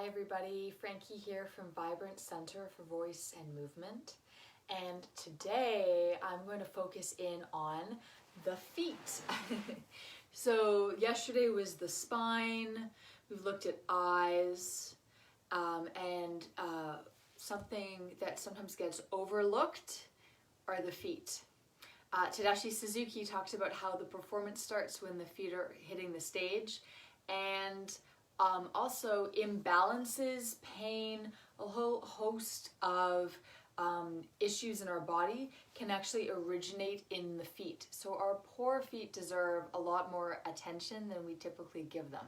Hi everybody, Frankie here from Vibrant Center for Voice and Movement. And today I'm going to focus in on the feet. So yesterday was the spine, we've looked at eyes, and something that sometimes gets overlooked are the feet. Tadashi Suzuki talks about how the performance starts when the feet are hitting the stage, and also imbalances, pain, a whole host of issues in our body can actually originate in the feet. So our poor feet deserve a lot more attention than we typically give them.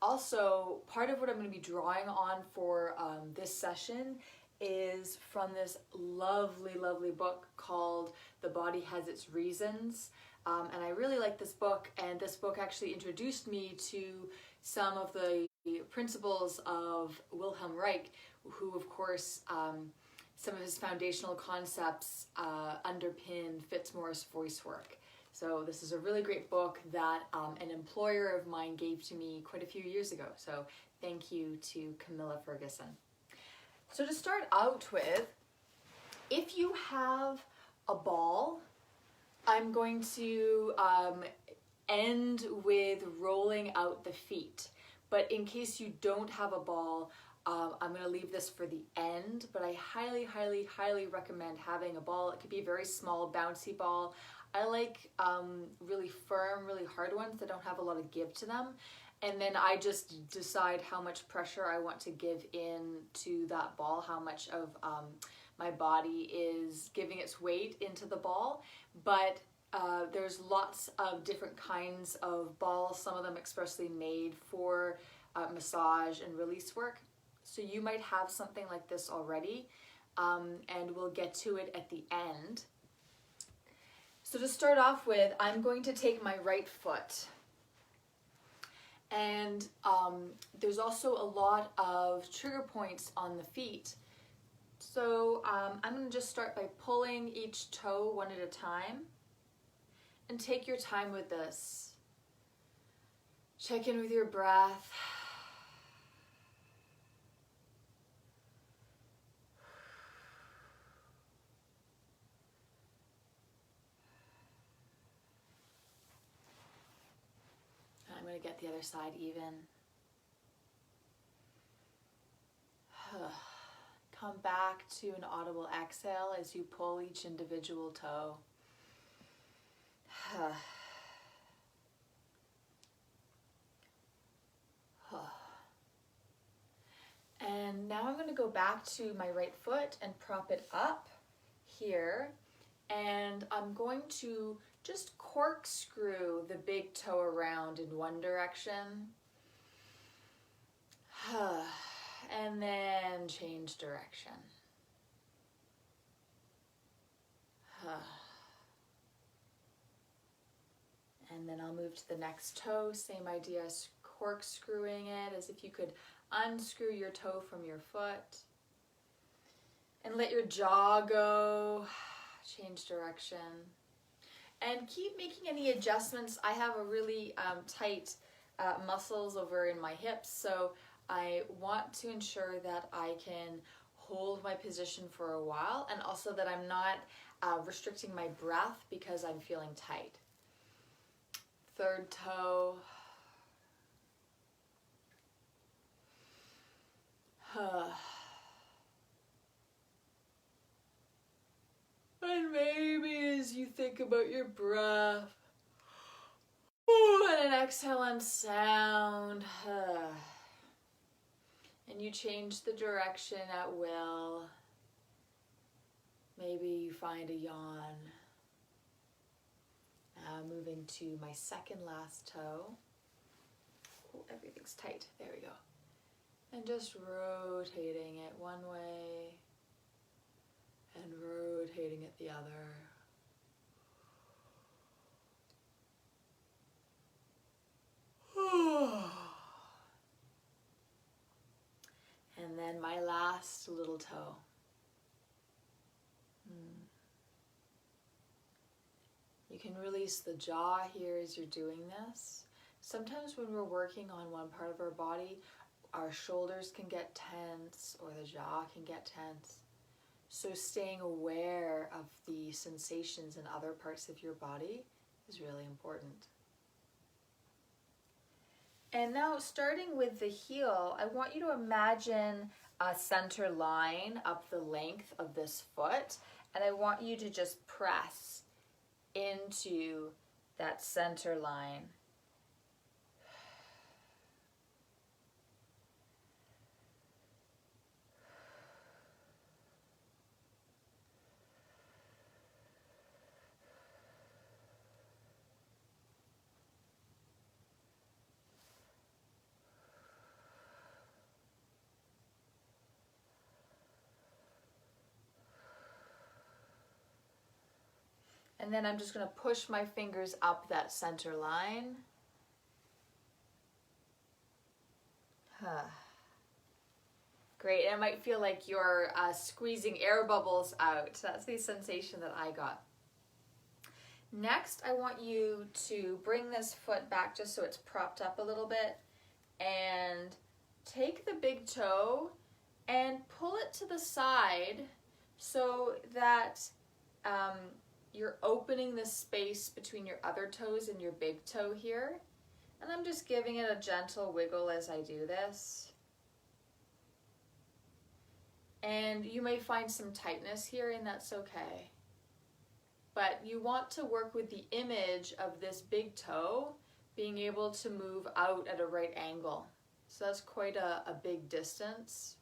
Also, part of what I'm going to be drawing on for this session is from this lovely, lovely book called The Body Has Its Reasons. And I really like this book, and this book actually introduced me to some of the principles of Wilhelm Reich, who of course some of his foundational concepts underpin Fitzmaurice voice work. So this is a really great book that an employer of mine gave to me quite a few years ago. So thank you to Camilla Ferguson. So to start out with, if you have a ball, I'm going to end with rolling out the feet. But in case you don't have a ball, I'm going to leave this for the end, but I highly, highly, highly recommend having a ball. It could be a very small, bouncy ball. I like really firm, really hard ones that don't have a lot of give to them. And then I just decide how much pressure I want to give in to that ball, how much of my body is giving its weight into the ball. But there's lots of different kinds of balls, some of them expressly made for massage and release work. So you might have something like this already, and we'll get to it at the end. So to start off with, I'm going to take my right foot. And there's also a lot of trigger points on the feet. So I'm going to just start by pulling each toe one at a time. And take your time with this. Check in with your breath. I'm going to get the other side even. Come back to an audible exhale as you pull each individual toe. And now I'm going to go back to my right foot and prop it up here, and I'm going to just corkscrew the big toe around in one direction and then change direction. And then I'll move to the next toe, same idea, corkscrewing it as if you could unscrew your toe from your foot. And let your jaw go, change direction. And keep making any adjustments. I have a really tight muscles over in my hips, so I want to ensure that I can hold my position for a while, and also that I'm not restricting my breath because I'm feeling tight. Third toe. And maybe as you think about your breath, and an exhale and sound, and you change the direction at will. Maybe you find a yawn. Now moving to my second last toe. Oh, everything's tight. There we go. And just rotating it one way and rotating it the other. And then my last little toe. You can release the jaw here as you're doing this. Sometimes when we're working on one part of our body, our shoulders can get tense or the jaw can get tense. So staying aware of the sensations in other parts of your body is really important. And now, starting with the heel, I want you to imagine a center line up the length of this foot, and I want you to just press into that center line. And then I'm just going to push my fingers up that center line. Great. And it might feel like you're squeezing air bubbles out. That's the sensation that I got. Next, I want you to bring this foot back just so it's propped up a little bit, and take the big toe and pull it to the side so that you're opening the space between your other toes and your big toe here. And I'm just giving it a gentle wiggle as I do this. And you may find some tightness here, and that's okay. But you want to work with the image of this big toe being able to move out at a right angle. So that's quite a big distance.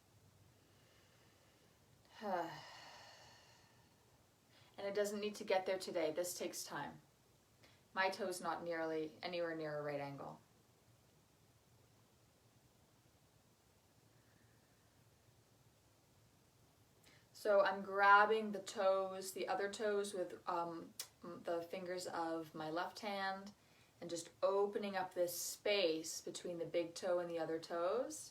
And it doesn't need to get there today. This takes time. My toe's not anywhere near a right angle. So I'm grabbing the toes, the other toes, with the fingers of my left hand, and just opening up this space between the big toe and the other toes.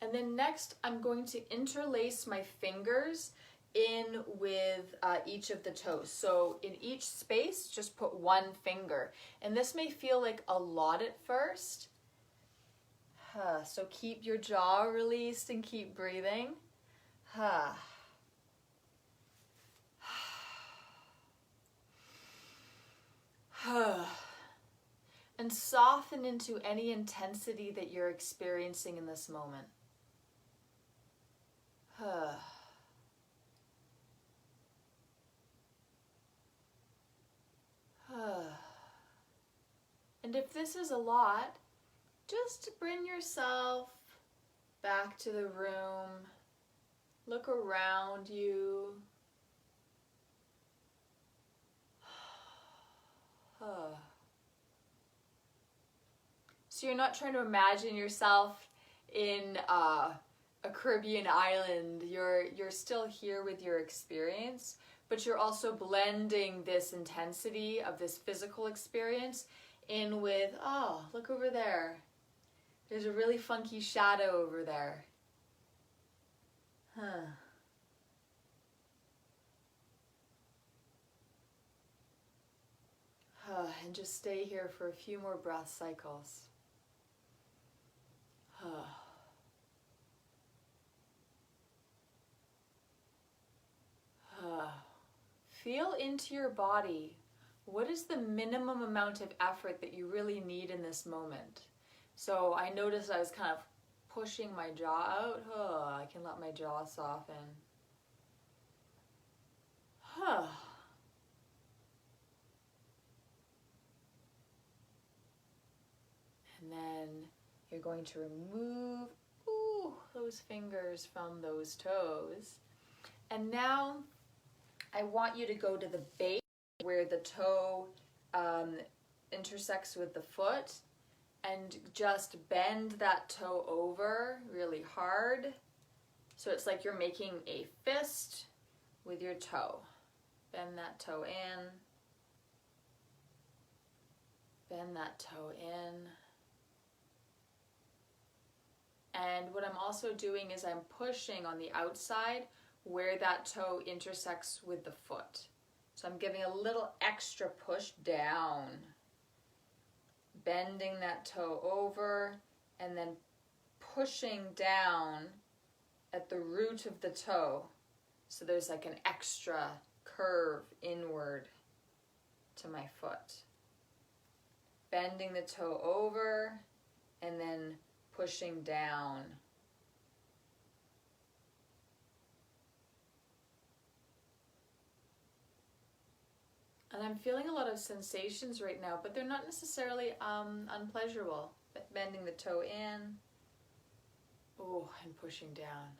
And then next, I'm going to interlace my fingers in with each of the toes. So in each space, just put one finger. And this may feel like a lot at first. So keep your jaw released and keep breathing. And soften into any intensity that you're experiencing in this moment. And if this is a lot, just bring yourself back to the room. Look around you. So you're not trying to imagine yourself in a Caribbean island. You're still here with your experience, but you're also blending this intensity of this physical experience in with, oh, look over there. There's a really funky shadow over there. And just stay here for a few more breath cycles. Feel into your body. What is the minimum amount of effort that you really need in this moment? So I noticed I was kind of pushing my jaw out. I can let my jaw soften. And then you're going to remove those fingers from those toes. And now I want you to go to the base where the toe intersects with the foot, and just bend that toe over really hard. So it's like you're making a fist with your toe. Bend that toe in. Bend that toe in. And what I'm also doing is I'm pushing on the outside where that toe intersects with the foot. So I'm giving a little extra push down. bending that toe over and then pushing down at the root of the toe. So there's like an extra curve inward to my foot. Bending the toe over and then pushing down. And I'm feeling a lot of sensations right now, but they're not necessarily unpleasurable. Bending the toe in, oh, and pushing down.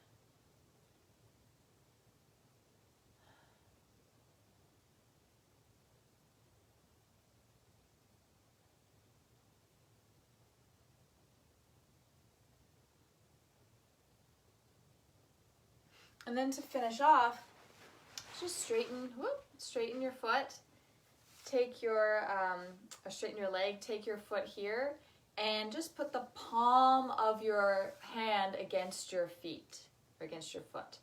And then to finish off, just straighten your foot. Take your, straighten your leg, take your foot here, and just put the palm of your hand against your feet, or against your foot.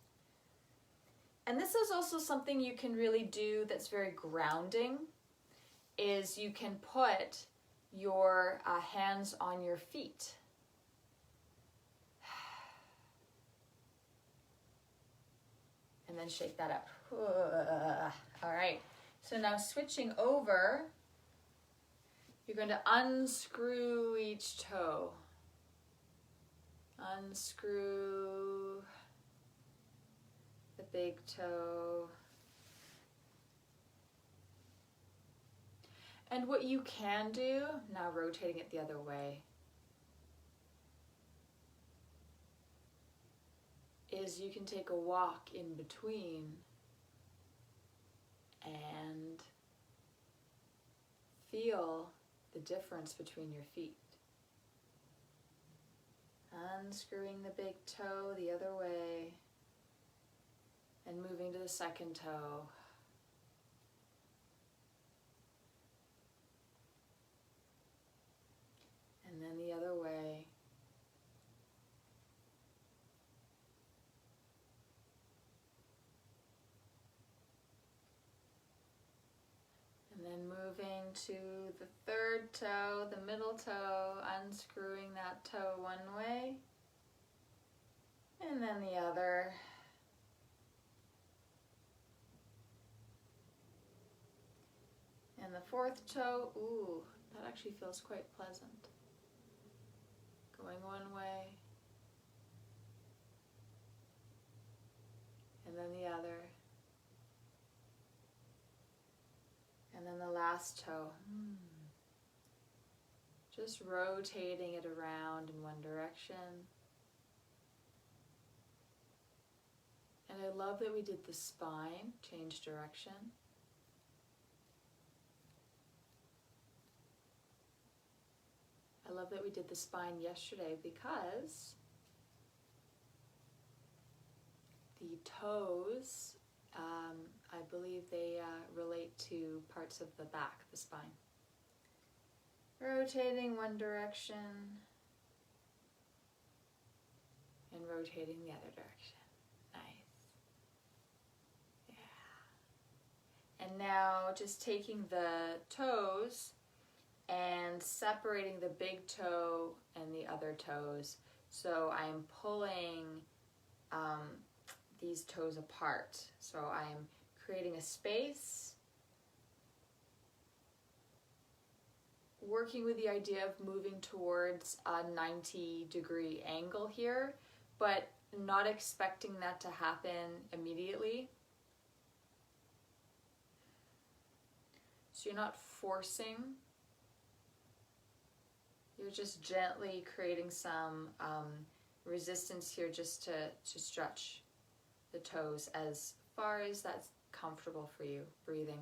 And this is also something you can really do that's very grounding, is you can put your hands on your feet. And then shake that up. All right. So now switching over, you're going to unscrew each toe. Unscrew the big toe. And what you can do, now rotating it the other way, is you can take a walk in between and feel the difference between your feet. Unscrewing the big toe the other way and moving to the second toe. And then the other way. And then moving to the third toe, the middle toe, unscrewing that toe one way, and then the other. And the fourth toe, ooh, that actually feels quite pleasant. Going one way, and then the other. And then the last toe. Just rotating it around in one direction. And I love that we did the spine, change direction. I love that we did the spine yesterday because the toes, I believe they relate to parts of the back, the spine. Rotating one direction and rotating the other direction. Nice. Yeah. And now just taking the toes and separating the big toe and the other toes. So I'm pulling these toes apart. So I'm creating a space, working with the idea of moving towards a 90-degree angle here, but not expecting that to happen immediately. So you're not forcing. You're just gently creating some resistance here just to stretch the toes as far as that's comfortable for you, breathing.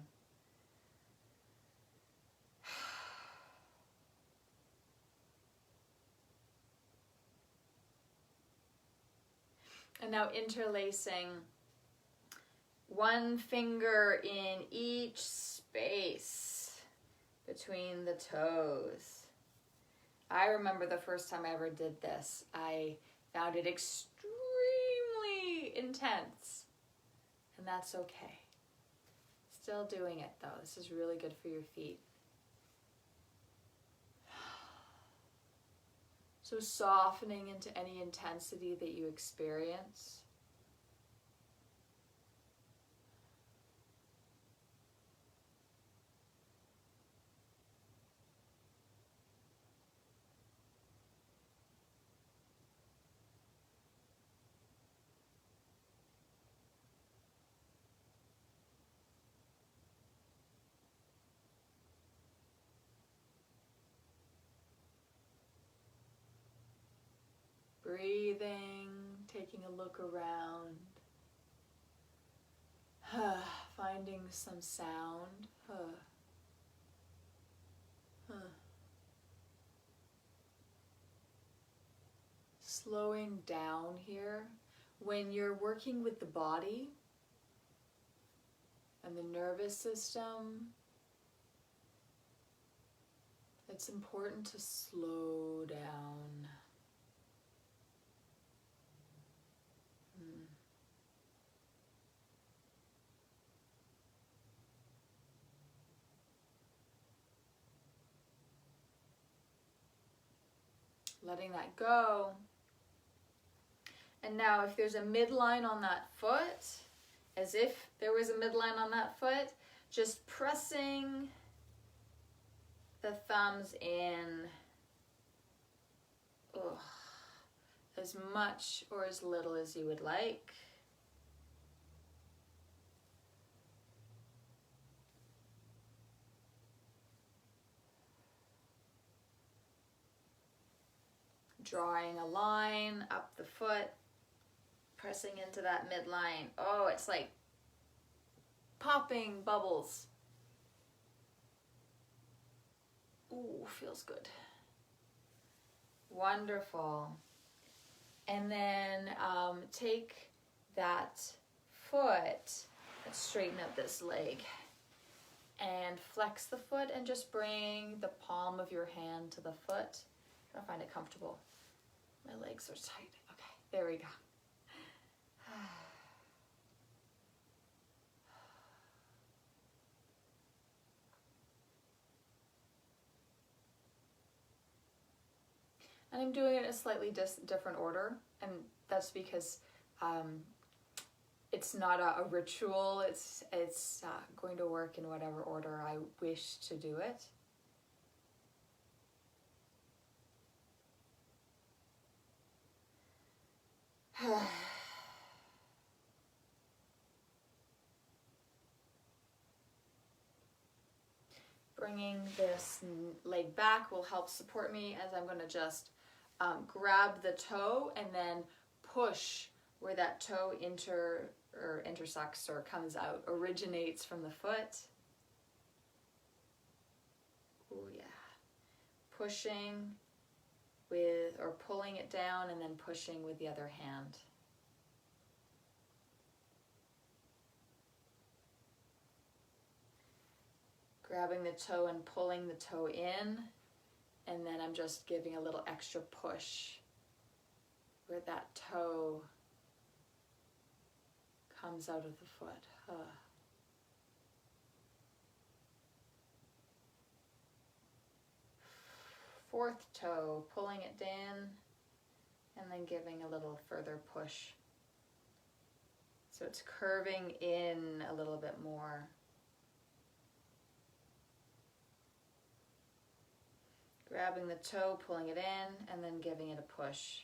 And now interlacing one finger in each space between the toes. I remember the first time I ever did this, I found it extremely intense, and that's okay. Still doing it though. This is really good for your feet. So softening into any intensity that you experience. Breathing, taking a look around, finding some sound. Slowing down here. When you're working with the body and the nervous system, it's important to slow down. Letting that go. And now if there's a midline on that foot, as if there was a midline on that foot, just pressing the thumbs in. Ugh. As much or as little as you would like. Drawing a line up the foot, pressing into that midline. Oh, it's like popping bubbles. Ooh, feels good. Wonderful. And then take that foot and straighten up this leg. And flex the foot and just bring the palm of your hand to the foot. I find it comfortable. My legs are tight. Okay, there we go. And I'm doing it in a slightly different order, and that's because it's not a ritual. It's going to work in whatever order I wish to do it. Bringing this leg back will help support me as I'm going to just grab the toe and then push where that toe intersects or comes out, originates from the foot. Oh yeah. Pushing with, or pulling it down and then pushing with the other hand. Grabbing the toe and pulling the toe in, and then I'm just giving a little extra push where that toe comes out of the foot. Fourth toe, pulling it down and then giving a little further push. So it's curving in a little bit more. Grabbing the toe, pulling it in, and then giving it a push.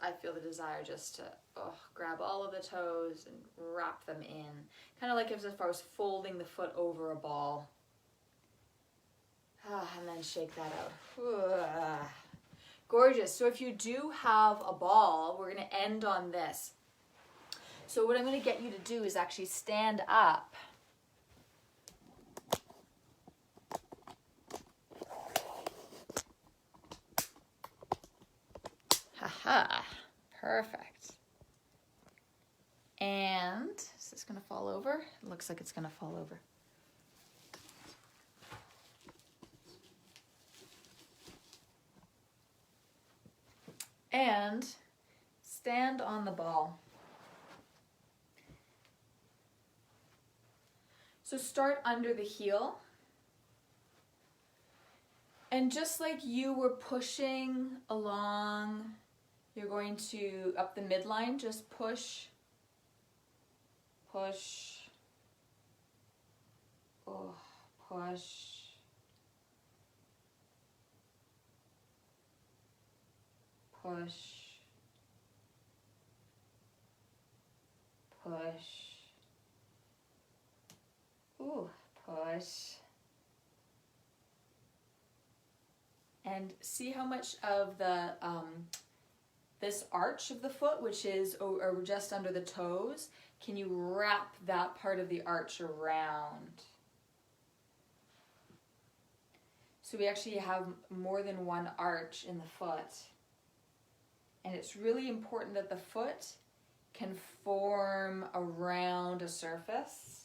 I feel the desire just to grab all of the toes and wrap them in. Kind of like as if I was folding the foot over a ball. And then shake that out. Gorgeous. So if you do have a ball, we're going to end on this. So what I'm going to get you to do is actually stand up. Haha, perfect. And is this going to fall over? It looks like it's going to fall over. And stand on the ball. So start under the heel. And just like you were pushing along, you're going to, up the midline, just push, push, oh, push, push, push, ooh, push. And see how much of the this arch of the foot, which is or just under the toes, can you wrap that part of the arch around? So we actually have more than one arch in the foot. And it's really important that the foot can form around a surface.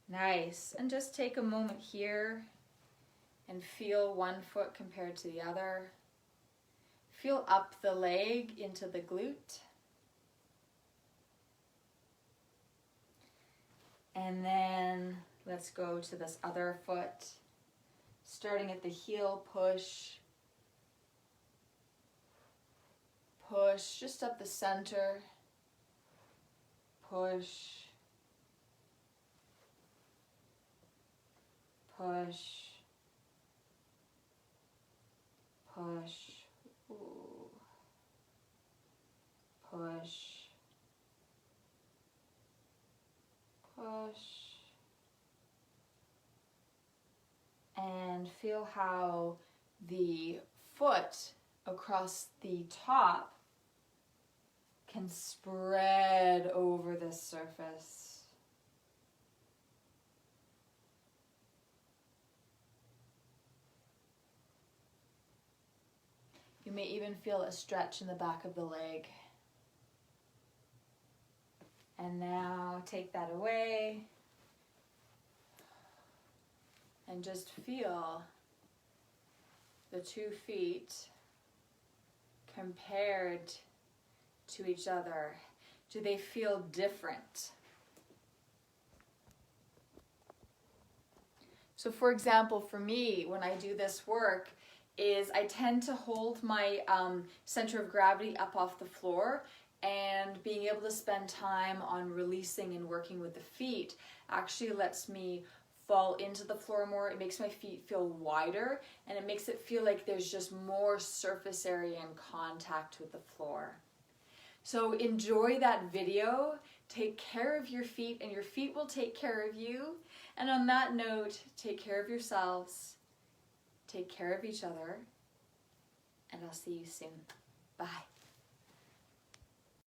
Nice. And just take a moment here and feel one foot compared to the other. Feel up the leg into the glute. And then let's go to this other foot. Starting at the heel, push. Push just up the center. Push. Push. Push. Ooh. Push. Push. And feel how the foot across the top can spread over this surface. You may even feel a stretch in the back of the leg. And now take that away and just feel the 2 feet compared to each other. Do they feel different? So for example, for me, when I do this work, is I tend to hold my center of gravity up off the floor, and being able to spend time on releasing and working with the feet actually lets me fall into the floor more. It makes my feet feel wider, and it makes it feel like there's just more surface area and contact with the floor. So enjoy that video. Take care of your feet, and your feet will take care of you. And on that note, take care of yourselves, take care of each other, and I'll see you soon. Bye.